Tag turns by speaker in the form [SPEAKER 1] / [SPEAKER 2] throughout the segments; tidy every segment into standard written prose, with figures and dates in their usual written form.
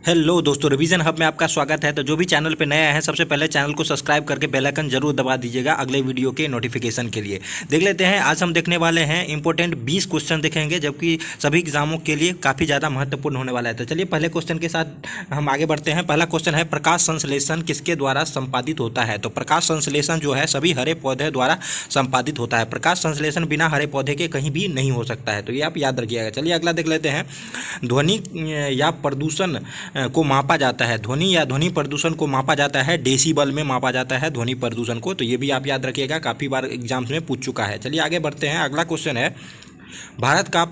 [SPEAKER 1] Hello दोस्तों, revision hub में आपका स्वागत है। तो जो भी चैनल पे नया है सबसे पहले चैनल को सब्सक्राइब करके बेल आइकन जरूर दबा दीजिएगा अगले वीडियो के नोटिफिकेशन के लिए। देख लेते हैं, आज हम देखने वाले हैं इंपॉर्टेंट 20 क्वेश्चन देखेंगे, जबकि सभी एग्जामों के लिए काफ़ी ज़्यादा महत्वपूर्ण होने वाला है। तो चलिए पहले क्वेश्चन के साथ हम आगे बढ़ते हैं। पहला क्वेश्चन है, प्रकाश संश्लेषण किसके द्वारा संपादित होता है? तो प्रकाश संश्लेषण जो है सभी हरे पौधे द्वारा संपादित होता है। प्रकाश संश्लेषण बिना हरे पौधे के कहीं भी नहीं हो सकता है, तो ये आप याद रखिएगा। चलिए अगला देख लेते हैं, ध्वनि या प्रदूषण को मापा जाता है। ध्वनि या ध्वनि प्रदूषण को मापा जाता है डेसिबल में मापा जाता है ध्वनि प्रदूषण को। तो ये भी आप याद रखिएगा, काफ़ी बार एग्जाम्स में पूछ चुका है। चलिए आगे बढ़ते हैं। अगला क्वेश्चन है, भारत का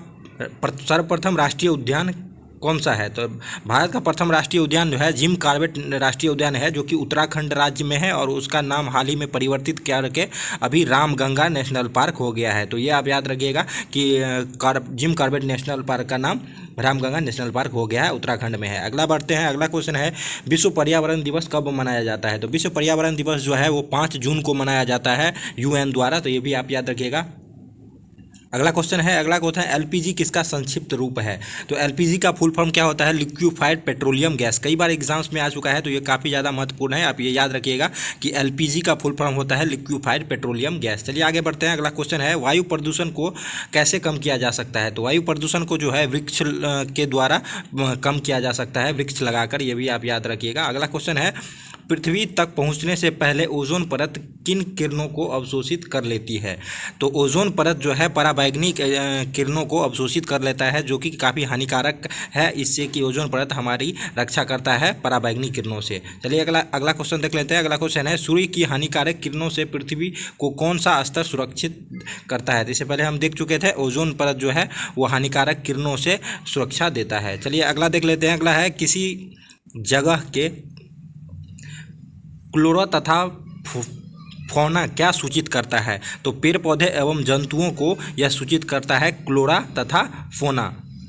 [SPEAKER 1] सर्वप्रथम राष्ट्रीय उद्यान कौन सा है? तो भारत का प्रथम राष्ट्रीय उद्यान जो है जिम कॉर्बेट राष्ट्रीय उद्यान है, जो कि उत्तराखंड राज्य में है, और उसका नाम हाल ही में परिवर्तित करके अभी रामगंगा नेशनल पार्क हो गया है। तो ये आप याद रखिएगा कि जिम कॉर्बेट नेशनल पार्क का नाम रामगंगा नेशनल पार्क हो गया है, उत्तराखंड में है। अगला बढ़ते हैं। अगला क्वेश्चन है, विश्व पर्यावरण दिवस कब मनाया जाता है? तो विश्व पर्यावरण दिवस जो है वो 5 जून को मनाया जाता है UN द्वारा। तो ये भी आप याद रखिएगा। अगला क्वेश्चन है, LPG किसका संक्षिप्त रूप है? तो LPG का फुल फॉर्म क्या होता है? Liquefied petroleum gas. कई बार एग्जाम्स में आ चुका है, तो ये काफ़ी ज़्यादा महत्वपूर्ण है, आप ये याद रखिएगा कि LPG का फुल फॉर्म होता है लिक्विफाइड पेट्रोलियम गैस। चलिए आगे बढ़ते हैं। अगला क्वेश्चन है, वायु प्रदूषण को कैसे कम किया जा सकता है? तो वायु प्रदूषण को जो है वृक्ष के द्वारा कम किया जा सकता है, वृक्ष लगाकर। ये भी आप याद रखिएगा। अगला क्वेश्चन है, पृथ्वी तक पहुंचने से पहले ओजोन परत किन किरणों को अवशोषित कर लेती है? तो ओजोन परत जो है पराबैंगनी किरणों को अवशोषित कर लेता है, जो कि काफ़ी हानिकारक है, इससे कि ओजोन परत हमारी रक्षा करता है पराबैंगनी किरणों से। चलिए अगला क्वेश्चन देख लेते हैं। अगला क्वेश्चन है, सूर्य की हानिकारक किरणों से पृथ्वी को कौन सा स्तर सुरक्षित करता है? इससे पहले हम देख चुके थे, ओजोन परत जो है वो हानिकारक किरणों से सुरक्षा देता है। चलिए अगला देख लेते हैं। अगला है, किसी जगह के फ्लोरा तथा फौना क्या सूचित करता है? तो पेड़ पौधे एवं जंतुओं को यह सूचित करता है फ्लोरा तथा फौना।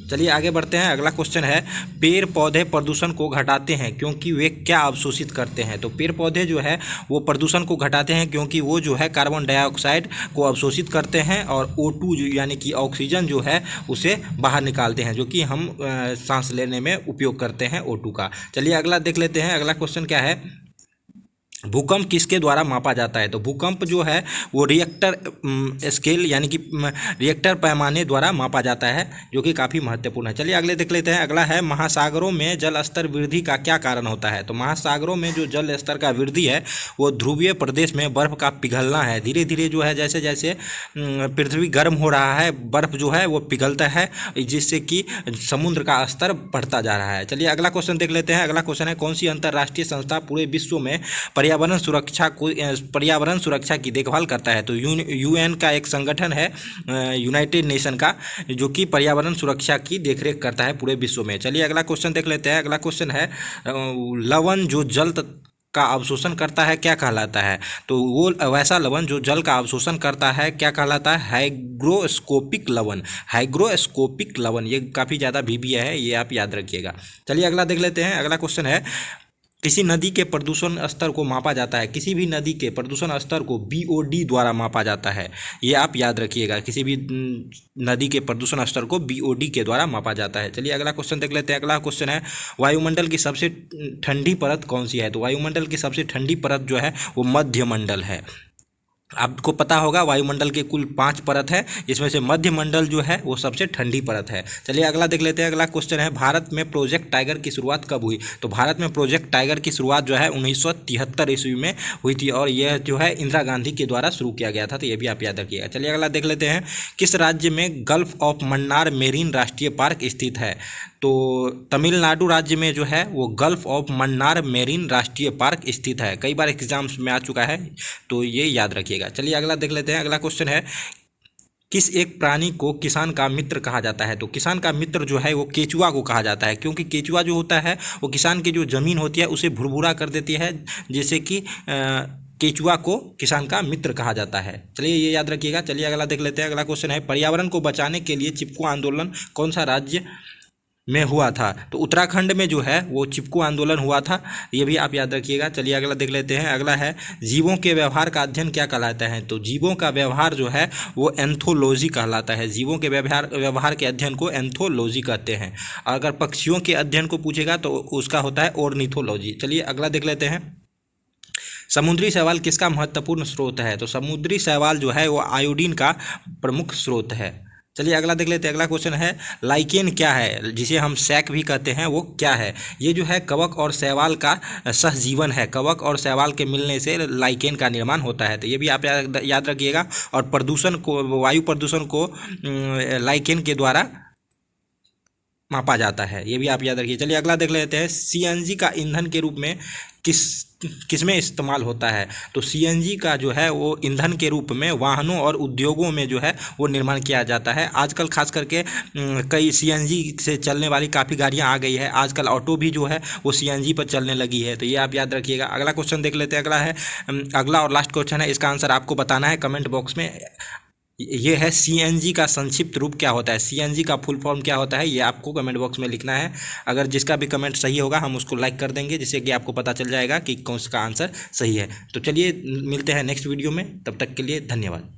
[SPEAKER 1] चलिए आगे बढ़ते हैं। अगला क्वेश्चन है, पेड़ पौधे प्रदूषण को घटाते हैं क्योंकि वे क्या अवशोषित करते हैं? तो पेड़ पौधे जो है वो प्रदूषण को घटाते हैं क्योंकि वो जो है कार्बन डाइऑक्साइड को अवशोषित करते हैं और O2 यानी कि ऑक्सीजन जो है उसे बाहर निकालते हैं, जो कि हम सांस लेने में उपयोग करते हैं O2 का। चलिए अगला देख लेते हैं। अगला क्वेश्चन क्या है, भूकंप किसके द्वारा मापा जाता है? तो भूकंप जो है वो रिएक्टर स्केल यानी कि रिएक्टर पैमाने द्वारा मापा जाता है, जो कि काफ़ी महत्वपूर्ण है। चलिए अगले देख लेते हैं। अगला है, महासागरों में जल स्तर वृद्धि का क्या कारण होता है? तो महासागरों में जो जल स्तर का वृद्धि है वो ध्रुवीय प्रदेश में बर्फ़ का पिघलना है। धीरे धीरे जो है जैसे जैसे पृथ्वी गर्म हो रहा है, बर्फ़ जो है वो पिघलता है, जिससे कि समुद्र का स्तर बढ़ता जा रहा है। चलिए अगला क्वेश्चन देख लेते हैं। अगला क्वेश्चन है, कौन सी अंतर्राष्ट्रीय संस्था पूरे विश्व में पर्यावरण सुरक्षा की देखभाल करता है? तो UN का एक संगठन है, यूनाइटेड नेशन का, जो कि पर्यावरण सुरक्षा की देखरेख करता है पूरे विश्व में। चलिए अगला क्वेश्चन देख लेते हैं। अगला क्वेश्चन है, लवण जो जल का अवशोषण करता है क्या कहलाता है? तो वो वैसा लवण जो जल का अवशोषण करता है क्या कहलाता है? हाइग्रोस्कोपिक लवण। हाइग्रोस्कोपिक लवण, ये काफ़ी ज़्यादा VBA है, ये आप याद रखिएगा। चलिए अगला देख लेते हैं। अगला क्वेश्चन है, किसी नदी के प्रदूषण स्तर को मापा जाता है, किसी भी नदी के प्रदूषण स्तर को BOD द्वारा मापा जाता है, ये आप याद रखिएगा। किसी भी नदी के प्रदूषण स्तर को BOD के द्वारा मापा जाता है। चलिए अगला क्वेश्चन देख लेते हैं। अगला क्वेश्चन है, वायुमंडल की सबसे ठंडी परत कौन सी है? तो वायुमंडल की सबसे ठंडी परत जो है वो मध्यमंडल है। आपको पता होगा वायुमंडल के कुल 5 परत है, इसमें से मध्यमंडल जो है वो सबसे ठंडी परत है। चलिए अगला देख लेते हैं। अगला क्वेश्चन है, भारत में प्रोजेक्ट टाइगर की शुरुआत कब हुई? तो भारत में प्रोजेक्ट टाइगर की शुरुआत जो है 1973 ईस्वी में हुई थी, और यह जो है इंदिरा गांधी के द्वारा शुरू किया गया था। तो ये भी आप याद रखिएगा। चलिए अगला देख लेते हैं, किस राज्य में गल्फ ऑफ मन्नार मेरीन राष्ट्रीय पार्क स्थित है? तो तमिलनाडु राज्य में जो है वो गल्फ ऑफ मन्नार मेरीन राष्ट्रीय पार्क स्थित है। कई बार एग्जाम्स में आ चुका है, तो ये याद रखिएगा। चलिए अगला देख लेते हैं। अगला क्वेश्चन है, किस एक प्राणी को किसान का मित्र कहा जाता है? तो किसान का मित्र जो है वो केचुआ को कहा जाता है, क्योंकि केचुआ जो होता है वो किसान की जो ज़मीन होती है उसे भुरभुरा कर देती है, जैसे कि केचुआ को किसान का मित्र कहा जाता है। चलिए ये याद रखिएगा। चलिए अगला देख लेते हैं। अगला क्वेश्चन है, पर्यावरण को बचाने के लिए चिपको आंदोलन कौन सा राज्य में हुआ था। तो उत्तराखंड में जो है वो चिपको आंदोलन हुआ था, ये भी आप याद रखिएगा। चलिए अगला देख लेते हैं। अगला है जीवों के व्यवहार का अध्ययन क्या कहलाता है? तो जीवों का व्यवहार जो है वो एंथोलॉजी कहलाता है। जीवों के व्यवहार के अध्ययन को एंथोलॉजी कहते हैं। अगर पक्षियों के अध्ययन को पूछेगा तो उसका होता है ऑर्निथोलॉजी। चलिए अगला देख लेते हैं। समुद्री शैवाल किसका महत्वपूर्ण स्रोत है? तो समुद्री शैवाल जो है वो आयोडीन का प्रमुख स्रोत है। चलिए अगला देख लेते हैं। अगला क्वेश्चन है लाइकेन क्या है, जिसे हम सैक भी कहते हैं, वो क्या है? ये जो है कवक और शैवाल का सहजीवन है। कवक और शैवाल के मिलने से लाइकेन का निर्माण होता है। तो ये भी आप याद रखिएगा। और प्रदूषण को, वायु प्रदूषण को लाइकेन के द्वारा मापा जाता है, ये भी आप याद रखिए। चलिए अगला देख लेते हैं। सीएनजी का ईंधन के रूप में किसमें इस्तेमाल होता है? तो सीएनजी का जो है वो ईंधन के रूप में वाहनों और उद्योगों में जो है वो निर्माण किया जाता है। आजकल खास करके कई सीएनजी से चलने वाली काफ़ी गाड़ियां आ गई है। आजकल ऑटो भी जो है वो सीएनजी पर चलने लगी है। तो ये आप याद रखिएगा। अगला क्वेश्चन देख लेते हैं। अगला है अगला और लास्ट क्वेश्चन है, इसका आंसर आपको बताना है कमेंट बॉक्स में। ये है सीएनजी का संक्षिप्त रूप क्या होता है? सीएनजी का फुल फॉर्म क्या होता है, ये आपको कमेंट बॉक्स में लिखना है। अगर जिसका भी कमेंट सही होगा हम उसको लाइक कर देंगे, जिससे कि आपको पता चल जाएगा कि कौन सा आंसर सही है। तो चलिए मिलते हैं नेक्स्ट वीडियो में, तब तक के लिए धन्यवाद।